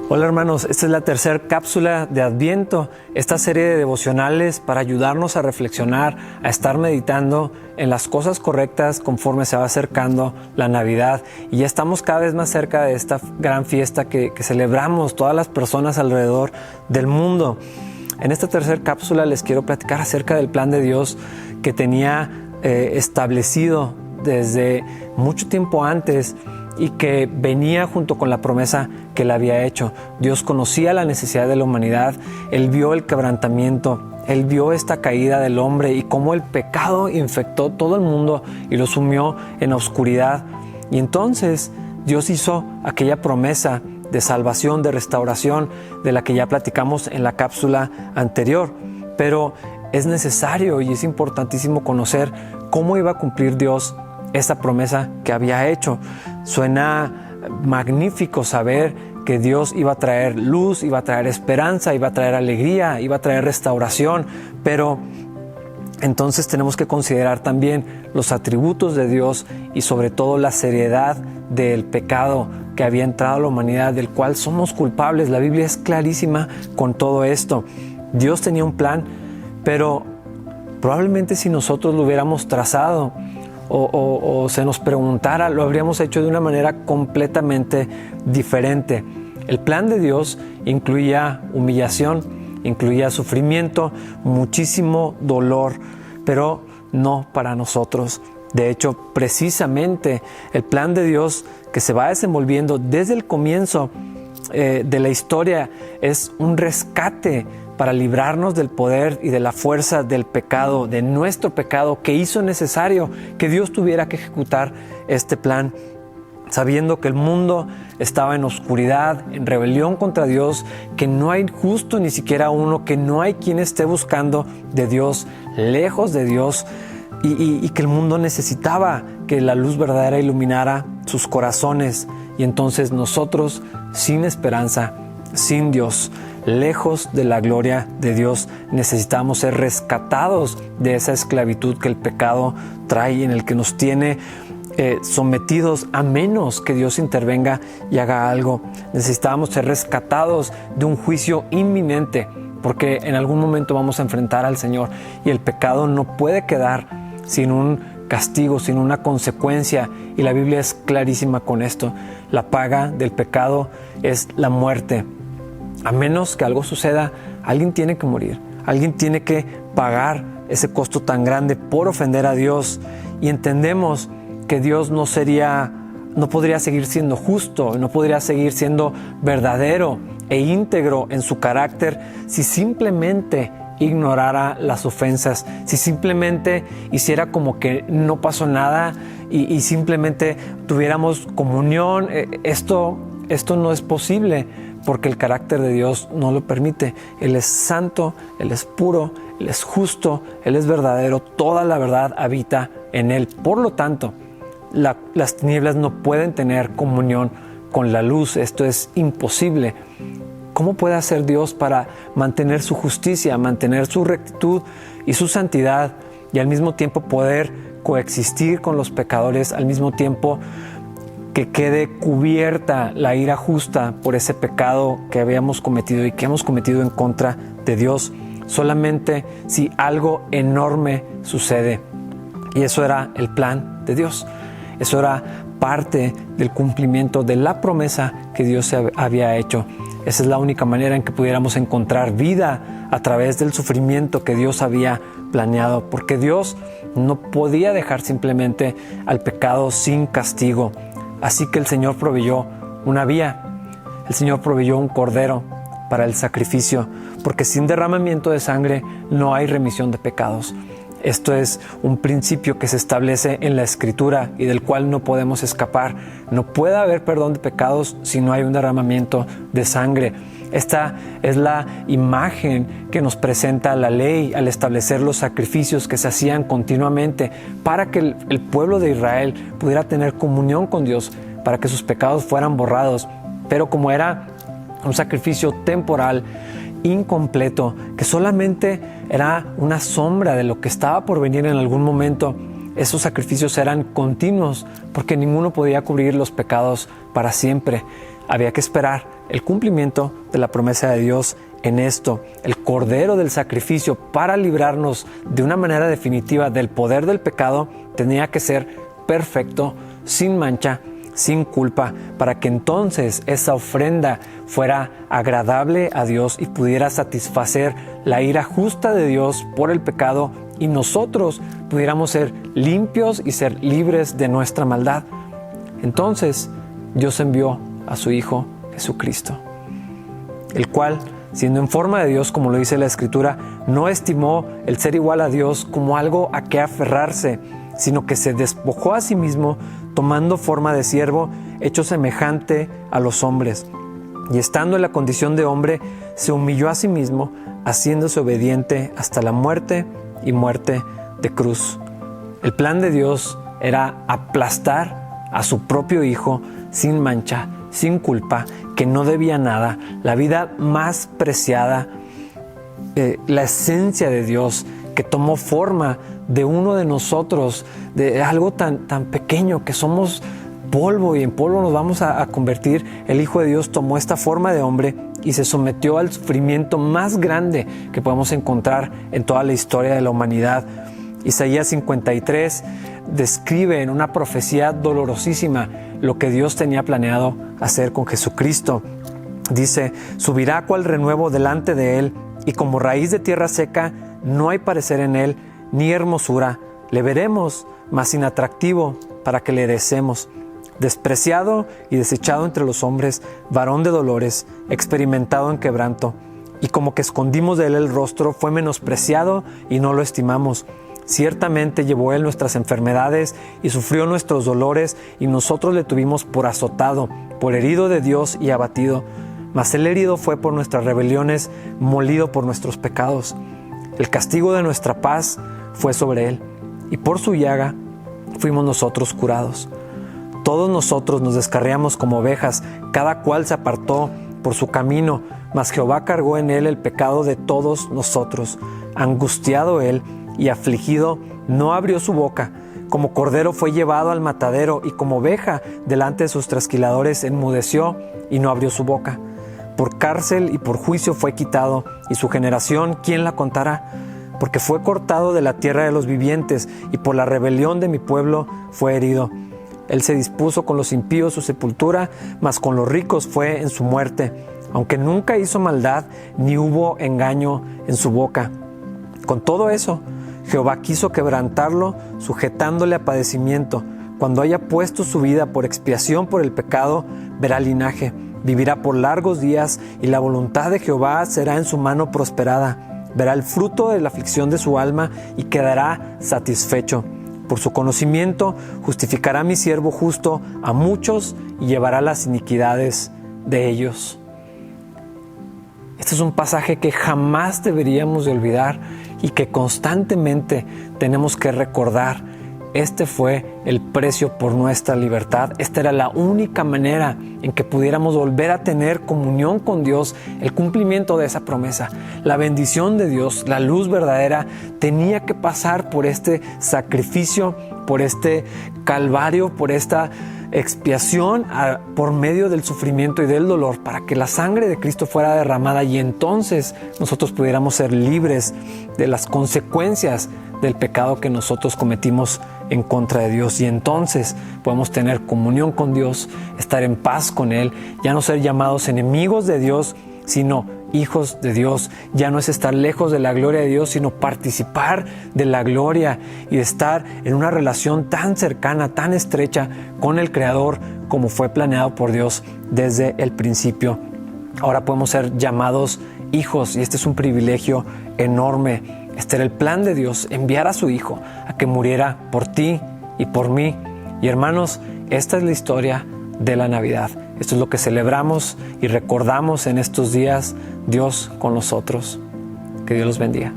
Hola hermanos, esta es la tercera cápsula de Adviento, esta serie de devocionales para ayudarnos a reflexionar, a estar meditando en las cosas correctas conforme se va acercando la Navidad. Y ya estamos cada vez más cerca de esta gran fiesta que celebramos todas las personas alrededor del mundo. En esta tercera cápsula les quiero platicar acerca del plan de Dios que tenía establecido desde mucho tiempo antes y que venía junto con la promesa que Él había hecho. Dios conocía la necesidad de la humanidad, Él vio el quebrantamiento, Él vio esta caída del hombre y cómo el pecado infectó todo el mundo y lo sumió en la oscuridad. Y entonces Dios hizo aquella promesa de salvación, de restauración, de la que ya platicamos en la cápsula anterior. Pero es necesario y es importantísimo conocer cómo iba a cumplir Dios esta promesa que había hecho. Suena magnífico saber que Dios iba a traer luz, iba a traer esperanza, iba a traer alegría, iba a traer restauración, pero entonces tenemos que considerar también los atributos de Dios y sobre todo la seriedad del pecado que había entrado a la humanidad, del cual somos culpables. La Biblia es clarísima con todo esto. Dios tenía un plan, pero probablemente si nosotros lo hubiéramos trazado o se nos preguntara, lo habríamos hecho de una manera completamente diferente. El plan de Dios incluía humillación, incluía sufrimiento, muchísimo dolor, pero no para nosotros. De hecho, precisamente el plan de Dios que se va desenvolviendo desde el comienzo de la historia es un rescate para librarnos del poder y de la fuerza del pecado, de nuestro pecado, que hizo necesario que Dios tuviera que ejecutar este plan, sabiendo que el mundo estaba en oscuridad, en rebelión contra Dios, que no hay justo ni siquiera uno, que no hay quien esté buscando de Dios, lejos de Dios, y que el mundo necesitaba que la luz verdadera iluminara sus corazones. Y entonces nosotros, sin esperanza, sin Dios, lejos de la gloria de Dios, necesitamos ser rescatados de esa esclavitud que el pecado trae, en el que nos tiene sometidos a menos que Dios intervenga y haga algo. Necesitábamos ser rescatados de un juicio inminente, porque en algún momento vamos a enfrentar al Señor y el pecado no puede quedar sin un castigo, sin una consecuencia, y la Biblia es clarísima con esto. La paga del pecado es la muerte. A menos que algo suceda, alguien tiene que morir, alguien tiene que pagar ese costo tan grande por ofender a Dios. Y entendemos que Dios no podría seguir siendo justo, no podría seguir siendo verdadero e íntegro en su carácter si simplemente ignorara las ofensas, si simplemente hiciera como que no pasó nada y simplemente tuviéramos comunión. Esto no es posible, porque el carácter de Dios no lo permite. Él es santo, Él es puro, Él es justo, Él es verdadero, toda la verdad habita en Él. Por lo tanto, las tinieblas no pueden tener comunión con la luz. Esto es imposible. ¿Cómo puede hacer Dios para mantener su justicia, mantener su rectitud y su santidad, y al mismo tiempo poder coexistir con los pecadores, al mismo tiempo que quede cubierta la ira justa por ese pecado que habíamos cometido y que hemos cometido en contra de Dios? Solamente si algo enorme sucede. Y eso era el plan de Dios. Eso era parte del cumplimiento de la promesa que Dios había hecho. Esa es la única manera en que pudiéramos encontrar vida a través del sufrimiento que Dios había planeado, porque Dios no podía dejar simplemente al pecado sin castigo. Así que el Señor proveyó una vía. El Señor proveyó un cordero para el sacrificio, porque sin derramamiento de sangre no hay remisión de pecados. Esto es un principio que se establece en la Escritura y del cual no podemos escapar. No puede haber perdón de pecados si no hay un derramamiento de sangre. Esta es la imagen que nos presenta la ley al establecer los sacrificios que se hacían continuamente para que el pueblo de Israel pudiera tener comunión con Dios, para que sus pecados fueran borrados. Pero como era un sacrificio temporal, incompleto, que solamente era una sombra de lo que estaba por venir en algún momento, esos sacrificios eran continuos porque ninguno podía cubrir los pecados para siempre. Había que esperar el cumplimiento de la promesa de Dios en esto. El cordero del sacrificio para librarnos de una manera definitiva del poder del pecado tenía que ser perfecto, sin mancha, sin culpa, para que entonces esa ofrenda fuera agradable a Dios y pudiera satisfacer la ira justa de Dios por el pecado y nosotros pudiéramos ser limpios y ser libres de nuestra maldad. Entonces Dios envió a su Hijo Jesucristo, el cual, siendo en forma de Dios, como lo dice la Escritura, no estimó el ser igual a Dios como algo a que aferrarse, sino que se despojó a sí mismo, tomando forma de siervo, hecho semejante a los hombres. Y estando en la condición de hombre, se humilló a sí mismo, haciéndose obediente hasta la muerte y muerte de cruz. El plan de Dios era aplastar a su propio Hijo sin mancha, sin culpa, que no debía nada, la vida más preciada, la esencia de Dios, que tomó forma de uno de nosotros, de algo tan pequeño que somos polvo y en polvo nos vamos a convertir. El Hijo de Dios tomó esta forma de hombre y se sometió al sufrimiento más grande que podemos encontrar en toda la historia de la humanidad. Isaías 53 describe en una profecía dolorosísima lo que Dios tenía planeado hacer con Jesucristo. Dice: subirá cual renuevo delante de él, y como raíz de tierra seca no hay parecer en él, ni hermosura. Le veremos, mas inatractivo, para que le deseemos. Despreciado y desechado entre los hombres, varón de dolores, experimentado en quebranto. Y como que escondimos de él el rostro, fue menospreciado y no lo estimamos. Ciertamente llevó él nuestras enfermedades y sufrió nuestros dolores, y nosotros le tuvimos por azotado, por herido de Dios y abatido. Mas el herido fue por nuestras rebeliones, molido por nuestros pecados. El castigo de nuestra paz fue sobre él, y por su llaga fuimos nosotros curados. Todos nosotros nos descarriamos como ovejas, cada cual se apartó por su camino, mas Jehová cargó en él el pecado de todos nosotros. Angustiado él y afligido, no abrió su boca. Como cordero fue llevado al matadero, y como oveja delante de sus trasquiladores enmudeció y no abrió su boca. Por cárcel y por juicio fue quitado, y su generación, ¿quién la contará? Porque fue cortado de la tierra de los vivientes, y por la rebelión de mi pueblo fue herido. Él se dispuso con los impíos su sepultura, mas con los ricos fue en su muerte, aunque nunca hizo maldad, ni hubo engaño en su boca. Con todo eso, Jehová quiso quebrantarlo, sujetándole a padecimiento. Cuando haya puesto su vida por expiación por el pecado, verá linaje, vivirá por largos días, y la voluntad de Jehová será en su mano prosperada. Verá el fruto de la aflicción de su alma y quedará satisfecho. Por su conocimiento justificará mi siervo justo a muchos y llevará las iniquidades de ellos. Este es un pasaje que jamás deberíamos de olvidar y que constantemente tenemos que recordar. Este fue el precio por nuestra libertad. Esta era la única manera en que pudiéramos volver a tener comunión con Dios, el cumplimiento de esa promesa. La bendición de Dios, la luz verdadera, tenía que pasar por este sacrificio, por este calvario, por esta expiación por medio del sufrimiento y del dolor, para que la sangre de Cristo fuera derramada y entonces nosotros pudiéramos ser libres de las consecuencias del pecado que nosotros cometimos en contra de Dios, y entonces podemos tener comunión con Dios, estar en paz con Él, ya no ser llamados enemigos de Dios, sino hijos de Dios. Ya no es estar lejos de la gloria de Dios, sino participar de la gloria y de estar en una relación tan cercana, tan estrecha con el Creador como fue planeado por Dios desde el principio. Ahora podemos ser llamados hijos, y este es un privilegio enorme. Este era el plan de Dios, enviar a su Hijo a que muriera por ti y por mí. Y hermanos, esta es la historia de la Navidad. Esto es lo que celebramos y recordamos en estos días, Dios con nosotros. Que Dios los bendiga.